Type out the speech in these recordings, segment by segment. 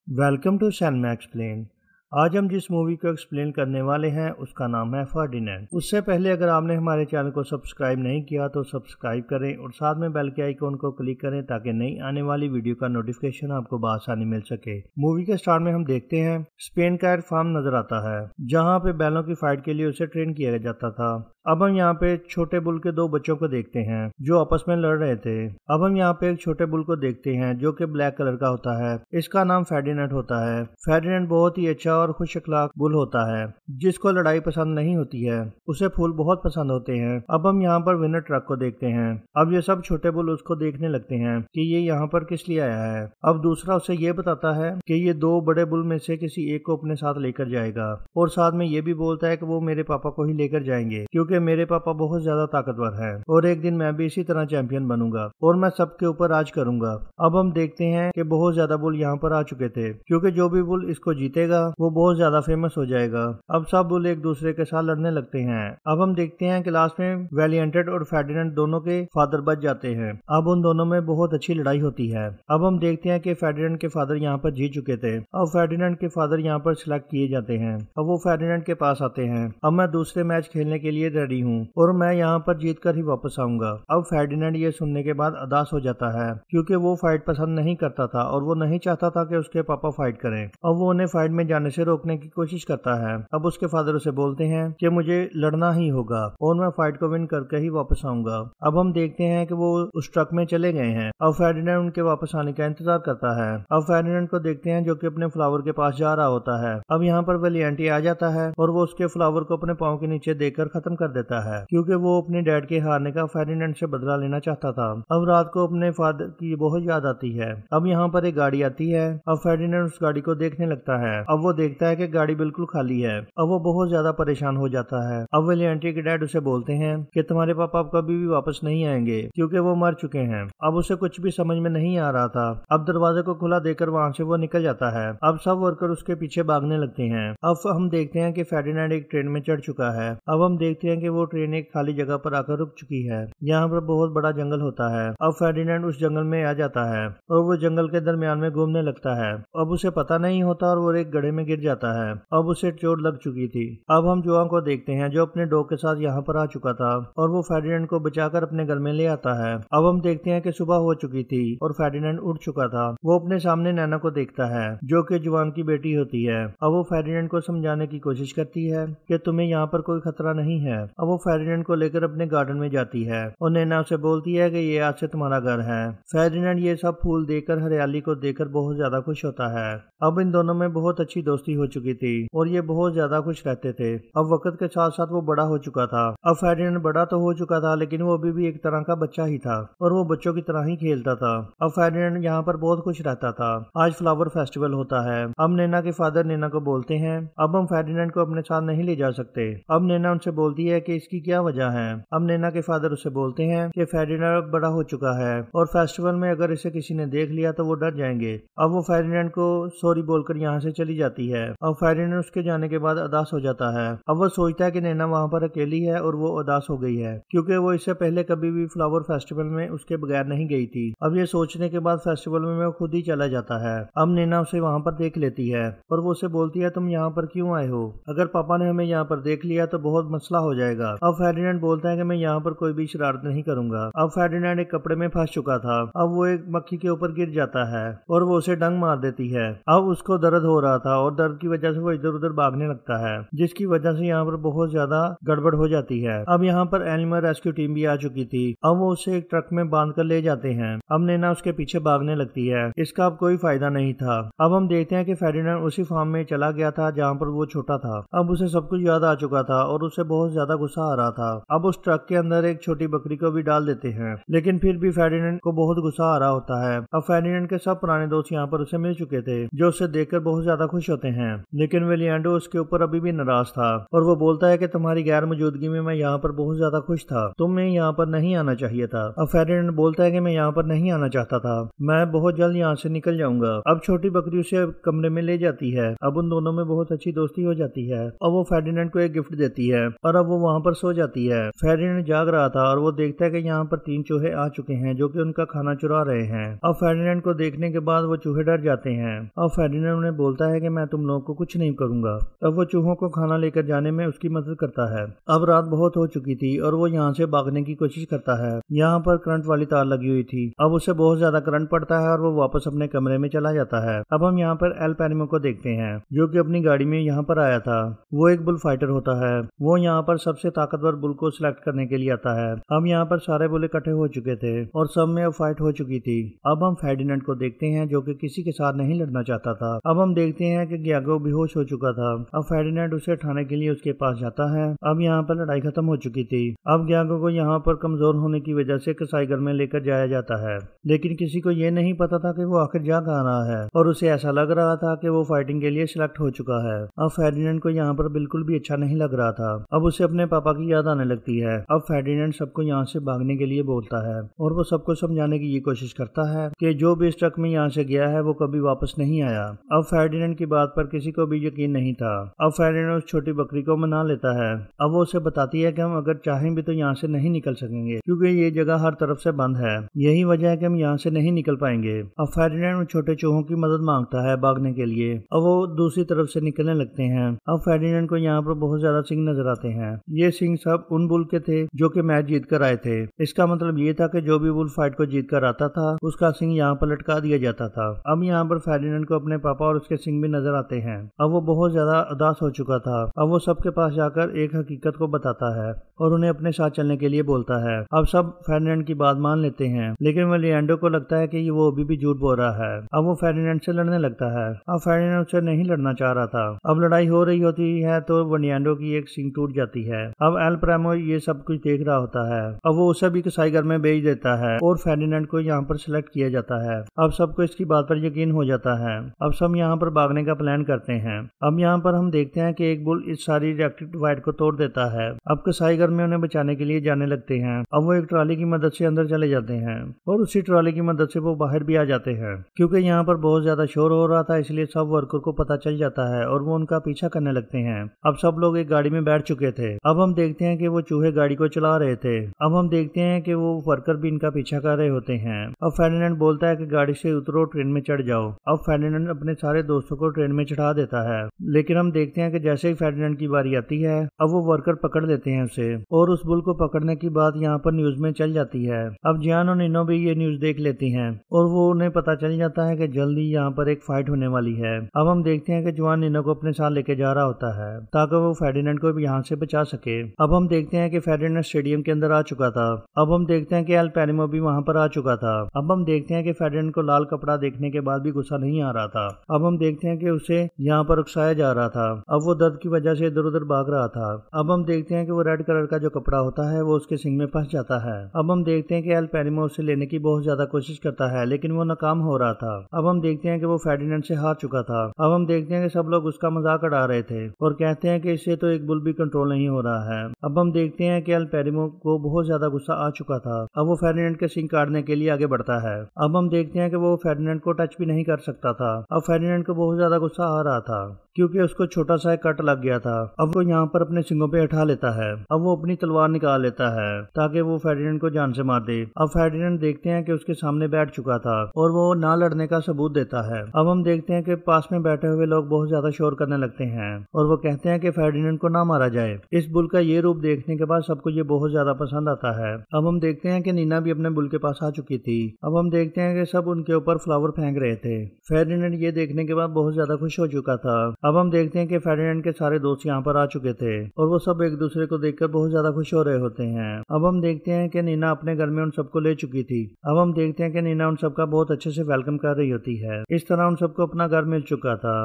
Welcome to cinema explain. आज हम जिस मूवी को एक्सप्लेन करने वाले हैं उसका नाम है फर्डिनेंड। उससे पहले अगर आपने हमारे चैनल को सब्सक्राइब नहीं किया तो सब्सक्राइब करें और साथ में बेल के आइकॉन को क्लिक करें ताकि नई आने वाली वीडियो का नोटिफिकेशन आपको बआसानी मिल सके। मूवी के स्टार्ट में हम देखते हैं स्पेन का एक फार्म नजर आता है जहाँ पे बैलों की फाइट के लिए उसे ट्रेन किया जाता था। अब हम यहाँ पे छोटे बुल के दो बच्चों को देखते हैं जो आपस में लड़ रहे थे। अब हम यहाँ पे एक छोटे बुल को देखते हैं जो कि ब्लैक कलर का होता है। इसका नाम फर्डिनेंड होता है। फर्डिनेंड बहुत ही अच्छा और खुश अखलाक बुल होता है जिसको लड़ाई पसंद नहीं होती है। उसे फूल बहुत पसंद होते हैं। अब हम यहाँ पर विनर ट्रक को देखते हैं। अब ये सब छोटे बुल उसको देखने लगते हैं कि ये यहाँ पर किस लिए आया है। अब दूसरा उसे ये बताता है कि ये दो बड़े बुल में से किसी एक को अपने साथ लेकर जाएगा और साथ में ये भी बोलता है कि वो मेरे पापा को ही लेकर जाएंगे क्योंकि मेरे पापा बहुत ज्यादा ताकतवर हैं और एक दिन मैं भी इसी तरह चैंपियन बनूंगा और मैं सबके ऊपर राज करूंगा। अब हम देखते हैं कि बहुत ज्यादा बुल यहाँ पर आ चुके थे क्योंकि जो भी बुल इसको जीतेगा वो बहुत ज्यादा फेमस हो जाएगा। अब सब बुल एक दूसरे के साथ लड़ने लगते हैं। अब हम देखते हैं कि लास्ट में वेलिएंटेड और फर्डिनेंड दोनों के फादर बच जाते हैं। अब उन दोनों में बहुत अच्छी लड़ाई होती है। अब हम देखते हैं कि फर्डिनेंड के फादर यहाँ पर जीत चुके थे। अब फर्डिनेंड के फादर यहाँ पर सिलेक्ट किए जाते हैं। अब वो फर्डिनेंड के पास आते हैं। अब मैं दूसरे मैच खेलने के लिए रेडी हूँ और मैं यहाँ पर जीत कर ही वापस आऊंगा। अब फर्डिनेंड ये सुनने के बाद उदास हो जाता है क्योंकि वो फाइट पसंद नहीं करता था और वो नहीं चाहता था कि उसके पापा फाइट करें। अब वो उन्हें फाइट में जाने से रोकने की कोशिश करता है। अब उसके फादर उसे बोलते हैं कि मुझे लड़ना ही होगा और मैं फाइट को विन करके ही वापस आऊंगा। अब हम देखते हैं कि वो उस ट्रक में चले गए हैं। अब फर्डिनेंड उनके वापस आने का इंतजार करता है। अब फर्डिनेंड को देखते हैं जो कि अपने फ्लावर के पास जा रहा होता है। अब यहाँ पर वेलिएंटी आ जाता है और वो उसके फ्लावर को अपने पाँव के नीचे देकर खत्म कर देता है क्योंकि वो अपने डैड के हारने का फर्डिनेंड से बदला लेना चाहता था। अब रात को अपने फादर की बहुत याद आती है। अब यहाँ पर एक गाड़ी आती है। अब फर्डिनेंड उस गाड़ी को देखने लगता है। अब वो देखता है कि गाड़ी बिल्कुल खाली है। अब वो बहुत ज्यादा परेशान हो जाता है। अब वेलिएंटी के डैड उसे बोलते हैं कि तुम्हारे पापा अब कभी भी वापस नहीं आएंगे क्योंकि वो मर चुके हैं। अब उसे कुछ भी समझ में नहीं आ रहा था। अब दरवाजे को खुला देकर वहाँ से वो निकल जाता है। अब सब वर्कर उसके पीछे भागने लगते हैं। अब हम देखते हैं कि फर्डिनेंड एक ट्रेन में चढ़ चुका है। अब हम देखते हैं कि वो ट्रेन एक खाली जगह पर आकर रुक चुकी है। यहाँ पर बहुत बड़ा जंगल होता है। अब फर्डिनेंड उस जंगल में आ जाता है और वो जंगल के दरमियान में घूमने लगता है। अब उसे पता नहीं होता और वो एक गड्ढे में गिर जाता है। अब उसे चोट लग चुकी थी। अब हम जुआन को देखते हैं जो अपने डॉग के साथ यहाँ पर आ चुका था और वो फर्डिनेंड को बचाकर अपने घर में ले आता है। अब हम देखते हैं कि सुबह हो चुकी थी और फर्डिनेंड उठ चुका था। वो अपने सामने नैना को देखता है जो कि जुआन की बेटी होती है। अब वो फर्डिनेंड को समझाने की कोशिश करती है कि तुम्हें यहाँ पर कोई खतरा नहीं है। अब वो फर्डिनेंड को लेकर अपने गार्डन में जाती है और नैना उसे बोलती है कि ये आज से तुम्हारा घर है। फर्डिनेंड ये सब फूल देखकर हरियाली को देखकर बहुत ज्यादा खुश होता है। अब इन दोनों में बहुत अच्छी दोस्ती हो चुकी थी और ये बहुत ज्यादा खुश रहते थे। अब वक्त के साथ साथ वो बड़ा हो चुका था। अब फर्डिनेंड बड़ा तो हो चुका था लेकिन वो अभी भी एक तरह का बच्चा ही था और वो बच्चों की तरह ही खेलता था। अब फर्डिनेंड यहाँ पर बहुत खुश रहता था। आज फ्लावर फेस्टिवल होता है। अब नैना के फादर नैना को बोलते हैं अब हम फर्डिनेंड को अपने साथ नहीं ले जा सकते। अब नैना उनसे बोलती है कि इसकी क्या वजह है। अब नैना के फादर उसे बोलते हैं कि फर्डिनेंड बड़ा हो चुका है और फेस्टिवल में अगर इसे किसी ने देख लिया तो वो डर जाएंगे। अब वो फर्डिनेंड को सॉरी बोलकर यहाँ से चली जाती है। अब फर्डिनेंड उसके जाने के बाद उदास हो जाता है। अब वो सोचता है कि नैना वहाँ पर अकेली है और वो उदास हो गई है क्योंकि वो इससे पहले कभी भी फ्लावर फेस्टिवल में उसके बगैर नहीं गई थी। अब ये सोचने के बाद फेस्टिवल में वो खुद ही चला जाता है। अब नैना उसे वहाँ पर देख लेती है और वो उसे बोलती है तुम यहाँ पर क्यों आए हो? अगर पापा ने हमें यहाँ पर देख लिया तो बहुत मसला हो जाएगा। अब फर्डिनेंड बोलता है कि मैं यहाँ पर कोई भी शरारत नहीं करूंगा। अब फर्डिनेंड एक कपड़े में फंस चुका था। अब वो एक मक्खी के ऊपर गिर जाता है और वो उसे डंग मार देती है। अब उसको दर्द हो रहा था और दर्द की वजह से वो इधर उधर भागने लगता है जिसकी वजह से यहाँ पर बहुत ज्यादा गड़बड़ हो जाती है। अब यहाँ पर एनिमल रेस्क्यू टीम भी आ चुकी थी। अब वो उसे एक ट्रक में बांध कर ले जाते हैं। अब नैना उसके पीछे भागने लगती है। इसका अब कोई फायदा नहीं था। अब हम देखते हैं कि फर्डिनेंड उसी फार्म में चला गया था जहाँ पर वो छोटा था। अब उसे सब कुछ याद आ चुका था और उसे बहुत ज्यादा गुस्सा आ रहा था। अब उस ट्रक के अंदर एक छोटी बकरी को भी डाल देते हैं लेकिन फिर भी फर्डिनेंड को बहुत गुस्सा आ रहा होता है। अब फर्डिनेंड के सब पुराने दोस्त यहाँ पर उसे मिल चुके थे जो उसे देखकर बहुत ज्यादा खुश होते हैं, लेकिन वेलियांडो उसके ऊपर अभी भी नाराज था और वो बोलता है कि तुम्हारी गैर मौजूदगी में मैं यहाँ पर बहुत ज्यादा खुश था, तुम्हें यहाँ पर नहीं आना चाहिए था। अब फेर्डिनेंड बोलता है कि मैं यहाँ पर नहीं आना चाहता था, मैं बहुत जल्द यहाँ से निकल जाऊंगा। अब छोटी बकरी उसे कमरे में ले जाती है। अब उन दोनों में बहुत अच्छी दोस्ती हो जाती है और वो फेर्डिनेंड को एक गिफ्ट देती है और अब वो वहाँ पर सो जाती है। फेर्डिनेंड जाग रहा था और वो देखता है कि यहाँ पर 3 चूहे आ चुके हैं जो कि उनका खाना चुरा रहे हैं। अब फेर्डिनेंड को देखने के बाद वो चूहे डर जाते हैं। अब फेर्डिनेंड उन्हें बोलता है कि मैं तुम लोगों को कुछ नहीं करूंगा। अब वो चूहों को खाना लेकर जाने में उसकी मदद करता है। अब रात बहुत हो चुकी थी और वो यहाँ से भागने की कोशिश करता है। यहाँ पर करंट वाली तार लगी हुई थी। अब उसे बहुत ज्यादा करंट पड़ता है और वो वापस अपने कमरे में चला जाता है। अब हम यहाँ पर एल पैनिमो को देखते हैं जो कि अपनी गाड़ी में यहाँ पर आया था। वो एक बुल फाइटर होता है। वो यहाँ पर सबसे ताकतवर बुल को सिलेक्ट करने के लिए आता है। अब यहाँ पर सारे बुल इकट्ठे हो चुके थे और सब में अब फाइट हो चुकी थी। अब हम फेर्डिनेंड को देखते हैं जो कि किसी के साथ नहीं लड़ना चाहता था। अब हम देखते हैं कि ग्यागो बेहोश हो चुका था। अब फेर्डिनेंड उसे उठाने के लिए उसके पास जाता है। अब यहाँ पर लड़ाई खत्म हो चुकी थी। अब ग्यागो को यहाँ पर कमजोर होने की वजह से कसाई घर में लेकर जाया जाता है, लेकिन किसी को ये नहीं पता था कि वो आखिर जा कहाँ रहा है और उसे ऐसा लग रहा था कि वो फाइटिंग के लिए सिलेक्ट हो चुका है। अब फेर्डिनेंड को यहाँ पर बिल्कुल भी अच्छा नहीं लग रहा था। अब उसे अपने पापा की याद आने लगती है। अब फेर्डिनेंड सबको यहाँ से भागने के लिए बोलता है और वो सबको समझाने की ये कोशिश करता है कि जो भी इस ट्रक में यहाँ से गया है वो कभी वापस नहीं आया। अब फेर्डिनेंड की बात पर किसी को भी यकीन नहीं था। अब फेर्डिनेंड उस छोटी बकरी को मना लेता है। अब वो उसे बताती है कि हम अगर चाहें भी तो यहाँ से नहीं निकल सकेंगे क्योंकि ये जगह हर तरफ से बंद है, यही वजह है कि हम यहाँ से नहीं निकल पाएंगे। अब फेर्डिनेंड उन छोटे चूहों की मदद मांगता है भागने के लिए। अब वो दूसरी तरफ से निकलने लगते हैं। अब फेर्डिनेंड को यहाँ पर बहुत ज्यादा सिंह नजर आते हैं। ये सिंह सब उन बुल के थे जो कि मैच जीत कर आए थे। इसका मतलब ये था कि जो भी बुल फाइट को जीत कर आता था उसका सिंह यहाँ पर लटका दिया जाता था। अब यहाँ पर फेर्डिनेंड को अपने पापा और उसके सिंह भी नजर आते हैं। अब वो बहुत ज्यादा उदास हो चुका था। अब वो सबके पास जाकर एक हकीकत को बताता है और उन्हें अपने साथ चलने के लिए बोलता है। अब सब फेर्डिनेंड की बात मान लेते हैं, लेकिन वेलियांडो को लगता है कि वो अभी भी झूठ बोल रहा है। अब वो फेर्डिनेंड से लड़ने लगता है। अब फेर्डिनेंड उससे नहीं लड़ना चाह रहा था। अब लड़ाई हो रही होती है तो वेलियांडो की एक सिंग टूट जाती है। अब एल पैनिमो ये सब कुछ देख रहा होता है। अब वो उसे भी कसाई घर में भेज देता है और फेर्डिनेंड को यहाँ पर सिलेक्ट किया जाता है। अब सबको इसकी बात पर यकीन हो जाता है। अब सब यहाँ पर भागने का प्लान करते हैं। अब यहाँ पर हम देखते हैं कि एक बुल इस सारी रिएक्टिव डिवाइड को तोड़ देता है। अब कसाई घर में उन्हें बचाने के लिए जाने लगते हैं। अब वो एक ट्रॉली की मदद से अंदर चले जाते हैं और उसी ट्रॉली की मदद से वो बाहर भी आ जाते हैं। क्योंकि यहाँ पर बहुत ज्यादा शोर हो रहा था इसलिए सब वर्कर को पता चल जाता है और वो उनका पीछा करने लगते हैं। अब सब लोग एक गाड़ी में बैठ चुके थे। अब हम देखते हैं कि वो चूहे गाड़ी को चला रहे थे। अब हम देखते हैं कि वो वर्कर भी इनका पीछा कर रहे होते हैं। अब फेर्डिनेंड बोलता है कि गाड़ी से उतरो, ट्रेन में चढ़ जाओ। अब फेर्डिनेंड अपने सारे दोस्तों को ट्रेन में चढ़ा देता है, लेकिन हम देखते हैं कि जैसे ही फेर्डिनेंड की बारी आती है अब वो वर्कर पकड़ लेते हैं उसे और उस बुल को पकड़ने की बात यहाँ पर न्यूज में चल जाती है। अब जियान और निनो भी ये न्यूज देख लेती हैं और वो उन्हें पता चल जाता है कि जल्दी यहाँ पर एक फाइट होने वाली है। अब हम देखते हैं कि जुआन निनो को अपने साथ लेके जा रहा होता है ताकि वो फेर्डिनेंड को भी यहाँ से बचा सके। अब हम देखते हैं कि फेर्डिनेंड स्टेडियम के अंदर आ चुका था। अब हम देखते हैं कि एल पैनिमो भी वहाँ पर आ चुका था। अब हम देखते हैं कि फेर्डिनेंड को लाल कपड़ा देखने के बाद भी गुस्सा नहीं आ रहा था। अब हम देखते हैं कि उसे यहाँ पर उकसाया जा रहा था। अब वो दर्द की वजह से इधर उधर भाग रहा था। अब हम देखते हैं कि वो रेड कलर का जो कपड़ा होता है वो उसके सिंग में फंस जाता है। अब हम देखते हैं कि एल पैनिमो उसे लेने की बहुत ज्यादा कोशिश करता है लेकिन वो नाकाम हो रहा था। अब हम देखते हैं कि वो फेर्डिनेंड से हार चुका था। अब हम देखते हैं कि सब लोग उसका मजाक उड़ा रहे थे और कहते हैं कि इससे तो एक बुल भी कंट्रोल नहीं हो रहा है। अब हम देखते हैं कि एल पैनिमो को बहुत ज्यादा गुस्सा आ चुका था। अब वो फेर्डिनेंड के सिंग काटने के लिए आगे बढ़ता है। अब हम देखते हैं कि वो फेर्डिनेंड को टच भी नहीं कर सकता था। अब फेर्डिनेंड को बहुत ज्यादा गुस्सा आ रहा था क्योंकि उसको छोटा सा कट लग गया था। अब वो यहाँ पर अपने सिंगों पे उठा लेता है। अब वो अपनी तलवार निकाल लेता है ताकि वो फेर्डिनेंड को जान से मार दे। अब फेर्डिनेंड देखते हैं कि उसके सामने बैठ चुका था और वो ना लड़ने का सबूत देता है। अब हम देखते हैं कि पास में बैठे हुए लोग बहुत ज्यादा शोर करने लगते हैं और वो कहते हैं कि फेर्डिनेंड को ना मारा जाए। इस बुल का ये रूप देखने के बाद सबको ये बहुत ज्यादा पसंद आता है। अब हम देखते हैं कि नीना भी अपने बुल के पास आ चुकी थी। अब हम देखते हैं कि सब उनके ऊपर फ्लावर फेंक रहे थे। फेर्डिनेंड ये देखने के बाद बहुत ज्यादा खुश हो चुका था। अब हम देखते हैं कि फेर्डिनेंड के सारे दोस्त यहाँ पर आ चुके थे और वो सब एक दूसरे को देखकर बहुत ज्यादा खुश हो रहे होते हैं। अब हम देखते हैं कि नीना अपने घर में उन सबको ले चुकी थी। अब हम देखते हैं कि नीना उन सबका बहुत अच्छे से वेलकम कर रही होती है। इस तरह उन सबको अपना घर मिल चुका था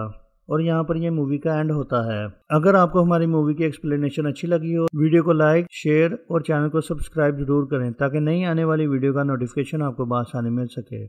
और यहाँ पर ये मूवी का एंड होता है। अगर आपको हमारी मूवी की एक्सप्लेनेशन अच्छी लगी हो, वीडियो को लाइक, शेयर और चैनल को सब्सक्राइब जरूर करें ताकि नई आने वाली वीडियो का नोटिफिकेशन आपको बआसानी मिल सके।